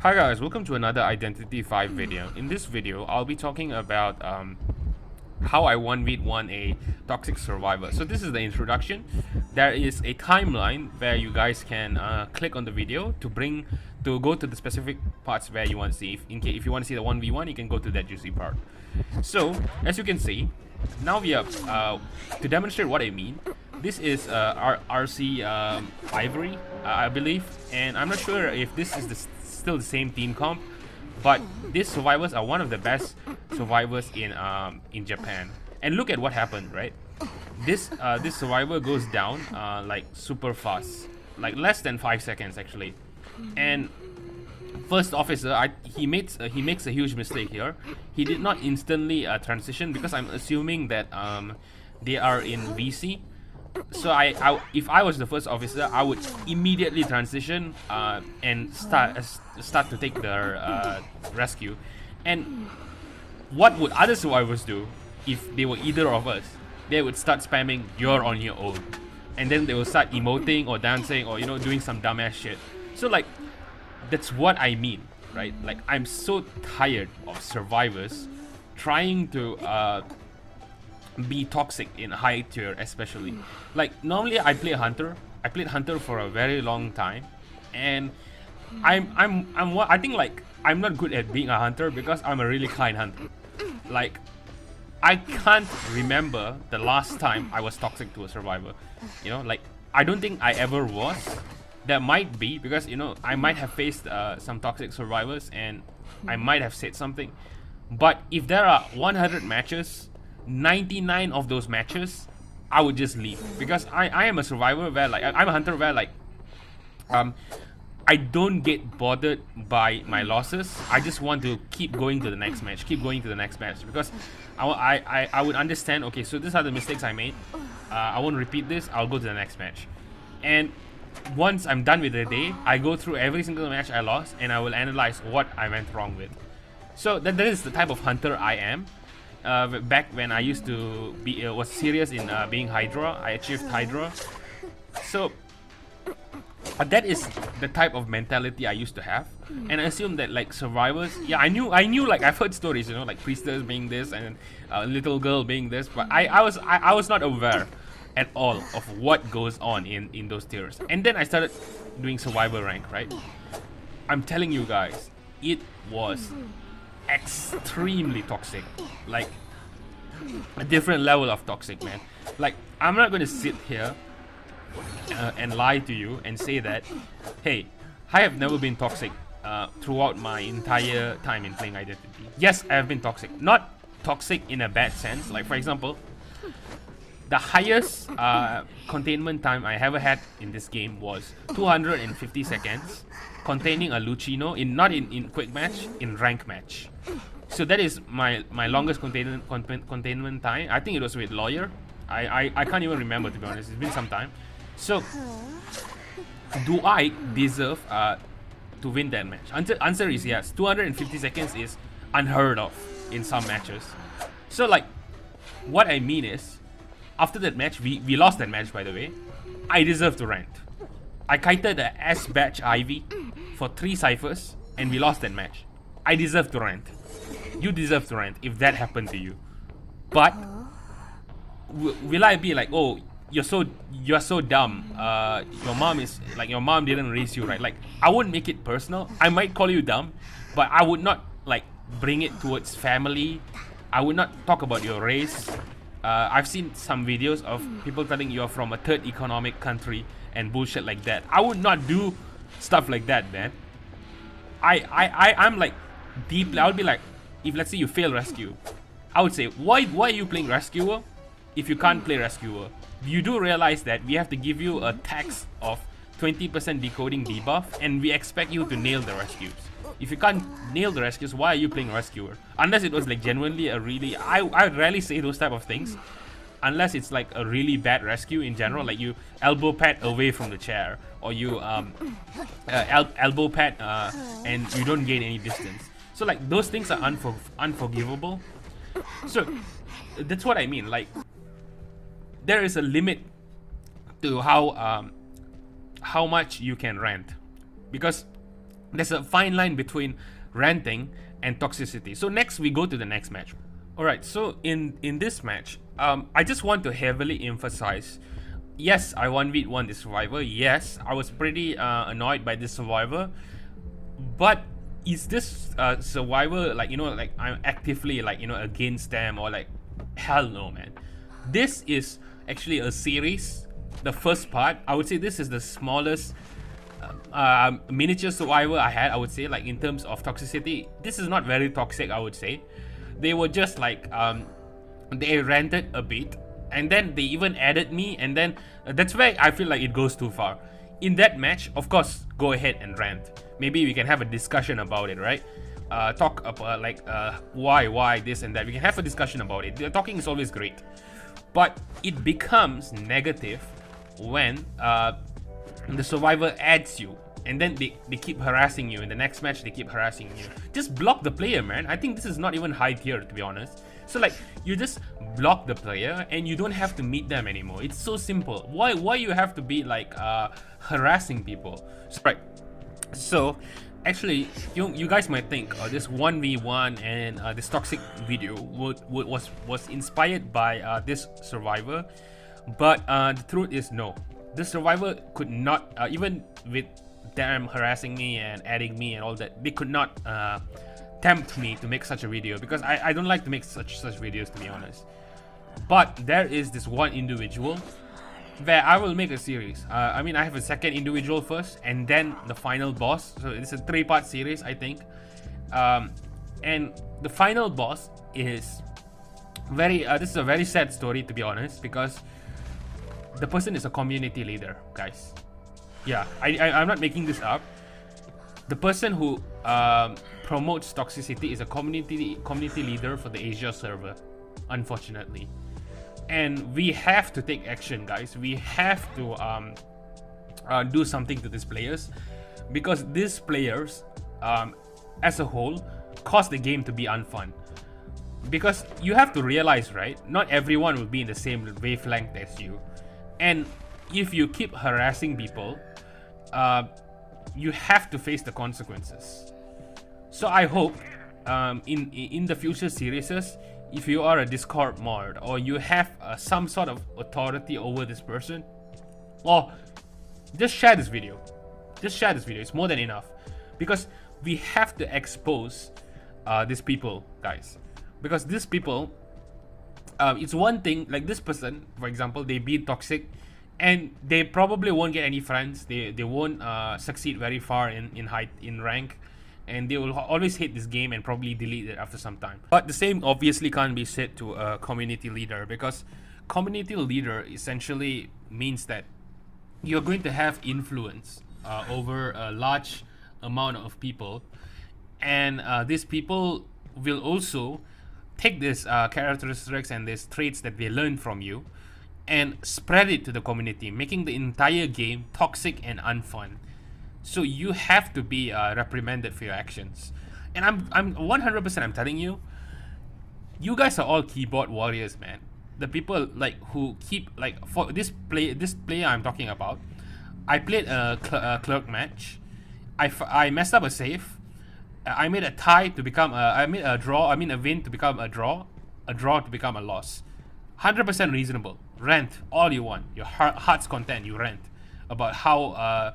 Hi guys, welcome to another IdentityV video. In this video, I'll be talking about how I 1v1 a toxic survivor. So this is the introduction. There is a timeline where you guys can click on the video to go to the specific parts where you want to see. If you want to see the 1v1, you can go to that juicy part. So as you can see, now we are to demonstrate what I mean. This is RC Ivory, I believe, and I'm not sure if this is still the same team comp, but these survivors are one of the best survivors in Japan. And look at what happened, right? This survivor goes down like super fast, like less than 5 seconds actually. And first officer, he makes a huge mistake here. He did not instantly transition, because I'm assuming that they are in VC. So if I was the first officer, I would immediately transition and start to take their rescue. And what would other survivors do if they were either of us? They would start spamming "you're on your own," and then they will start emoting or dancing or doing some dumbass shit. So like, that's what I mean, right? Like, I'm so tired of survivors trying to be toxic in high tier, especially. Like, normally I play hunter. I played hunter for a very long time, and I think like I'm not good at being a hunter because I'm a really kind hunter. Like, I can't remember the last time I was toxic to a survivor. Like, I don't think I ever was. There might be, because I might have faced some toxic survivors and I might have said something. But if there are 100 matches, 99 of those matches, I would just leave, because I am a survivor where like I'm a hunter where like I don't get bothered by my losses. I just want to keep going to the next match, because I would understand, okay, so these are the mistakes I made. I won't repeat this. I'll go to the next match. And once I'm done with the day, I go through every single match I lost and I will analyze what I went wrong with. So that is the type of hunter I am. Back when I used to be was serious in being Hydra, I achieved Hydra. So that is the type of mentality I used to have, and I assume that like survivors, yeah, I knew like I've heard stories, like priestess being this and little girl being this, but I was not aware at all of what goes on in those tiers. And then I started doing survivor rank, right? I'm telling you guys, it was extremely toxic, like a different level of toxic, man. Like, I'm not gonna sit here and lie to you and say that, hey, I have never been toxic throughout my entire time in playing Identity. Yes, I have been toxic, not toxic in a bad sense. Like, for example, the highest containment time I ever had in this game was 250 seconds, containing a Lucino not in quick match, in rank match. So that is my longest containment time. I think it was with lawyer. I can't even remember, to be honest. It's been some time. So do I deserve to win that match? Answer is yes. 250 seconds is unheard of in some matches. So like, what I mean is, after that match, we lost that match, by the way. I deserve to rant. I kited the S batch Ivy for 3 ciphers and we lost that match. I deserve to rant. You deserve to rant if that happened to you. But will I be like, oh, you're so dumb, your mom didn't raise you right? Like, I wouldn't make it personal. I might call you dumb, but I would not like bring it towards family. I would not talk about your race. I've seen some videos of people telling you're from a third economic country and bullshit like that. I would not do stuff like that, man. I'm like, deeply, I would be like, if let's say you fail rescue, I would say, why are you playing rescuer if you can't play rescuer? You do realize that we have to give you a tax of 20% decoding debuff, and we expect you to nail the rescues. If you can't nail the rescues, why are you playing rescuer? Unless it was like genuinely a really, I rarely say those type of things, unless it's like a really bad rescue in general, like you elbow pad away from the chair, or you elbow pad and you don't gain any distance. So like, those things are unforgivable. So that's what I mean. Like, there is a limit to how much you can rant, because there's a fine line between ranting and toxicity. So next we go to the next match. Alright, so in this match, I just want to heavily emphasize, yes, I 1v1 this survivor. Yes, I was pretty annoyed by this survivor. But is this survivor, like, you know, like I'm actively, like, you know, against them, or like, hell no, man. This is actually a series. The first part, I would say this is the smallest miniature survivor I had, I would say, like in terms of toxicity. This is not very toxic, I would say. They were just like, they ranted a bit, and then they even added me, and then that's where I feel like it goes too far. In that match, of course, go ahead and rant. Maybe we can have a discussion about it, right? Talk about like why this and that. We can have a discussion about it. The talking is always great, but it becomes negative when the survivor adds you, and then they keep harassing you. In the next match, they keep harassing you. Just block the player, man. I think this is not even high tier, to be honest. So like, you just block the player and you don't have to meet them anymore. It's so simple. Why you have to be like harassing people? So, right. So actually, you guys might think this 1v1 and this toxic video was inspired by this survivor, but the truth is no. This survivor could not, even with them harassing me and adding me and all that, they could not tempt me to make such a video, because I don't like to make such videos, to be honest. But there is this one individual where I will make a series. I mean, I have a second individual first, and then the final boss. So it's a 3-part series, I think. And the final boss is very. This is a very sad story, to be honest, because the person is a community leader, guys. Yeah, I'm not making this up. The person who promotes toxicity is a community leader for the Asia server, unfortunately. And we have to take action, guys. We have to do something to these players, because these players, as a whole, cause the game to be unfun. Because you have to realize, right? Not everyone will be in the same wavelength as you, and if you keep harassing people, you have to face the consequences. So I hope in the future series, if you are a Discord mod, or you have some sort of authority over this person, or just share this video. Just share this video. It's more than enough, because we have to expose these people, guys. Because these people, it's one thing, like this person, for example, they be toxic, and they probably won't get any friends. They won't succeed very far in rank, and they will always hate this game and probably delete it after some time. But the same obviously can't be said to a community leader, because community leader essentially means that you're going to have influence over a large amount of people, and these people will also take these characteristics and these traits that they learn from you and spread it to the community, making the entire game toxic and unfun. So you have to be reprimanded for your actions. And I'm 100%, I'm telling you, you guys are all keyboard warriors, man. The people like who keep, like, for this player I'm talking about, I played a clerk match. I messed up a save. I made a tie to become I made a draw. I mean a win to become a draw to become a loss. 100% reasonable. Rant all you want. Your heart's content. You rant about how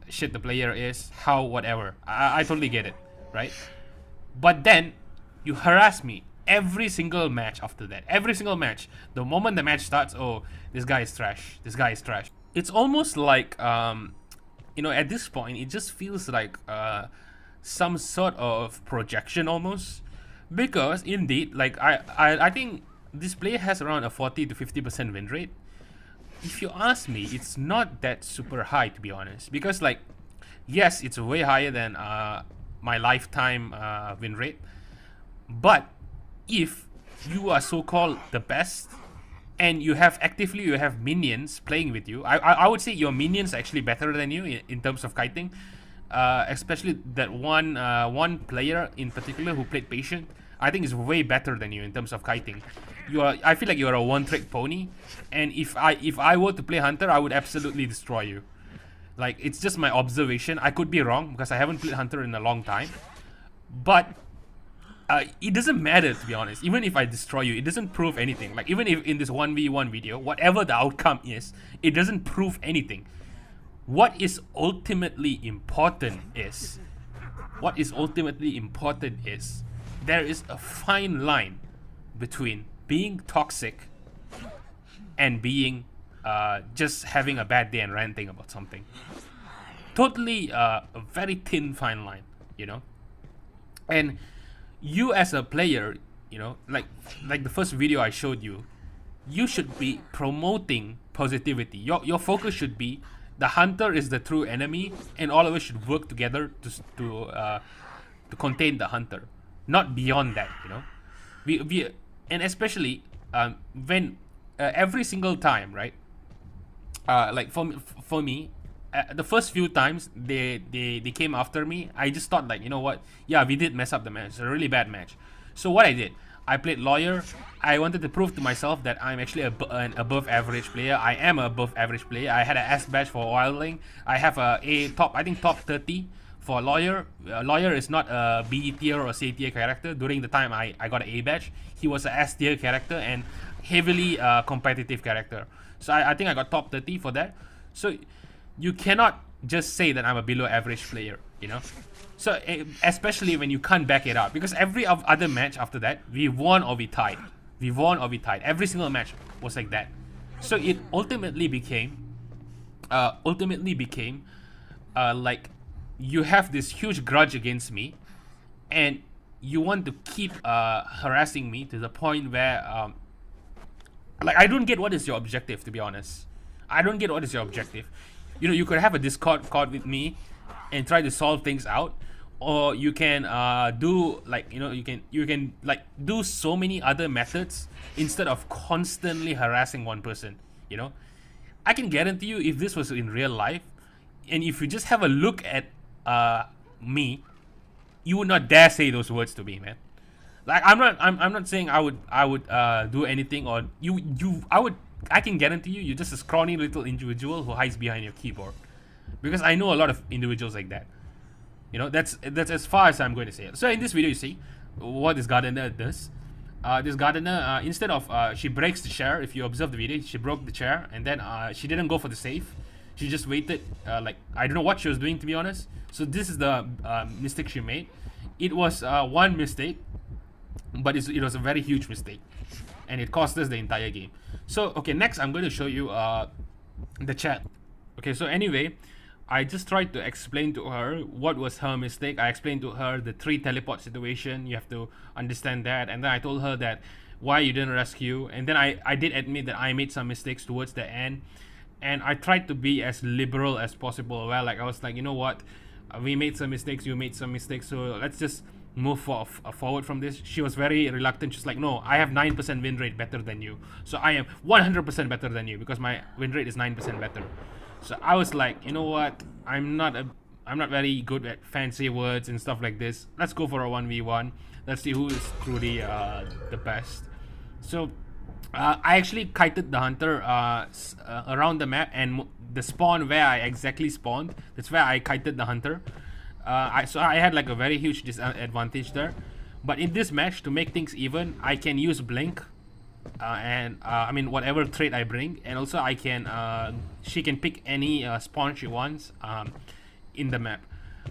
shit the player is, how whatever. I totally get it, right? But then you harass me every single match after that. Every single match. The moment the match starts, oh, this guy is trash. This guy is trash. It's almost like you know, at this point, it just feels like some sort of projection almost, because indeed, like I think this player has around a 40 to 50% win rate. If you ask me, it's not that super high, to be honest, because, like, yes, it's way higher than my lifetime win rate, but if you are so-called the best and you have minions playing with you, I would say your minions are actually better than you in terms of kiting, especially that one player in particular who played patient. I think is way better than you in terms of kiting. I feel like you're a one-trick pony, and if I were to play hunter, I would absolutely destroy you. Like, it's just my observation. I could be wrong because I haven't played Hunter in a long time. But it doesn't matter, to be honest. Even if I destroy you, it doesn't prove anything. Like, even if in this 1v1 video, whatever the outcome is, it doesn't prove anything. What is ultimately important is there is a fine line between being toxic and being just having a bad day and ranting about something. Totally a very thin fine line, you know. And you as a player, you know, like the first video I showed you, you should be promoting positivity. Your focus should be the hunter is the true enemy, and all of us should work together to contain the hunter, not beyond that, you know. We and especially when every single time, right? Like for me, the first few times they came after me, I just thought, like, you know what? Yeah, we did mess up the match. It's a really bad match. So what I did, I played lawyer. I wanted to prove to myself that I'm actually an above average player. I am an above average player. I had an S badge for wildling. I have I think top 30 for lawyer. Lawyer is not a B tier or C tier character. During the time I got an A badge, he was a S tier character and heavily competitive character. So I think I got top 30 for that. So you cannot just say that I'm a below average player, you know. So especially when you can't back it up, because every other match after that, we won or we tied. Every single match was like that. So it ultimately became like you have this huge grudge against me, and you want to keep harassing me to the point where like, I don't get what is your objective, to be honest. I don't get what is your objective. You know, you could have a Discord call with me and try to solve things out, or you can do, like, you know, you can like do so many other methods instead of constantly harassing one person, you know. I can guarantee you, if this was in real life, and if you just have a look at me, you would not dare say those words to me, man. Like, I'm not saying I would do anything, or I can guarantee you, you're just a scrawny little individual who hides behind your keyboard, because I know a lot of individuals like that. You know, that's as far as I'm going to say it. So in this video, you see what this gardener does. This gardener, instead of she breaks the chair. If you observe the video, she broke the chair, and then she didn't go for the save. She just waited. Like, I don't know what she was doing, to be honest. So this is the mistake she made. It was one mistake, but it was a very huge mistake, and it cost us the entire game. So okay, next I'm going to show you the chat. Okay, so anyway, I just tried to explain to her what was her mistake. I explained to her the 3 teleport situation. You have to understand that. And then I told her that why you didn't rescue. And then I did admit that I made some mistakes towards the end. And I tried to be as liberal as possible. Well, like, I was like, you know what? We made some mistakes. You made some mistakes. So let's just move forward from this. She was very reluctant. She's like, no, I have 9% win rate better than you. So I am 100% better than you because my win rate is 9% better. So I was like, you know what? I'm not very good at fancy words and stuff like this. Let's go for a 1v1. Let's see who is truly the best. So I actually kited the hunter around the map, and the spawn where I exactly spawned, that's where I kited the hunter. So I had like a very huge disadvantage there. But in this match, to make things even, I can use blink. And I mean, whatever trait I bring, and also I can she can pick any spawn she wants in the map.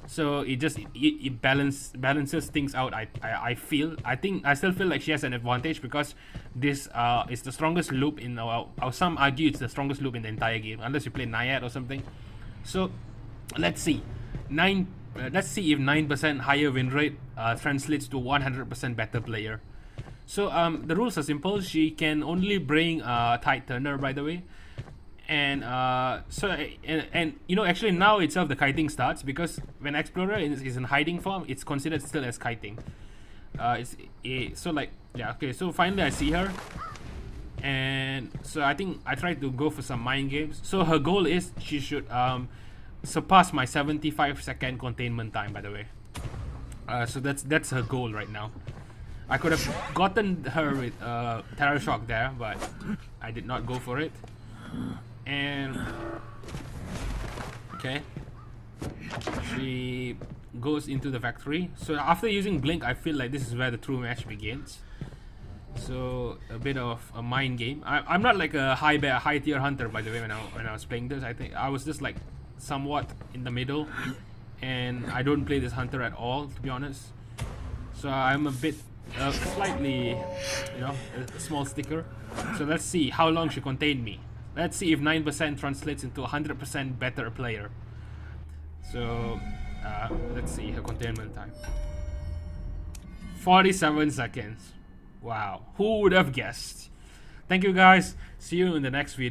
So it balances things out. I still feel like she has an advantage, because this is the strongest loop in some argue it's the strongest loop in the entire game, unless you play Naiad or something. So let's see if 9% higher win rate translates to 100% better player. So the rules are simple. She can only bring Tide Turner, by the way, and you know, actually now itself the kiting starts, because when Explorer is in hiding form, it's considered still as kiting. So like, yeah, okay. So finally I see her, and so I think I tried to go for some mind games. So her goal is she should surpass my 75-second containment time, by the way. So that's her goal right now. I could have gotten her with Terror Shock there, but I did not go for it. And Okay. She goes into the factory. So after using blink, I feel like this is where the true match begins. So a bit of a mind game. I'm not like a high tier hunter, by the way. When I was playing this, I think I was just like somewhat in the middle, and I don't play this hunter at all, to be honest. So I'm a bit slightly, you know, a small sticker. So let's see how long she contained me. Let's see if 9% translates into 100% better player. So let's see her containment time. 47 seconds. Wow, who would have guessed? Thank you guys. See you in the next video.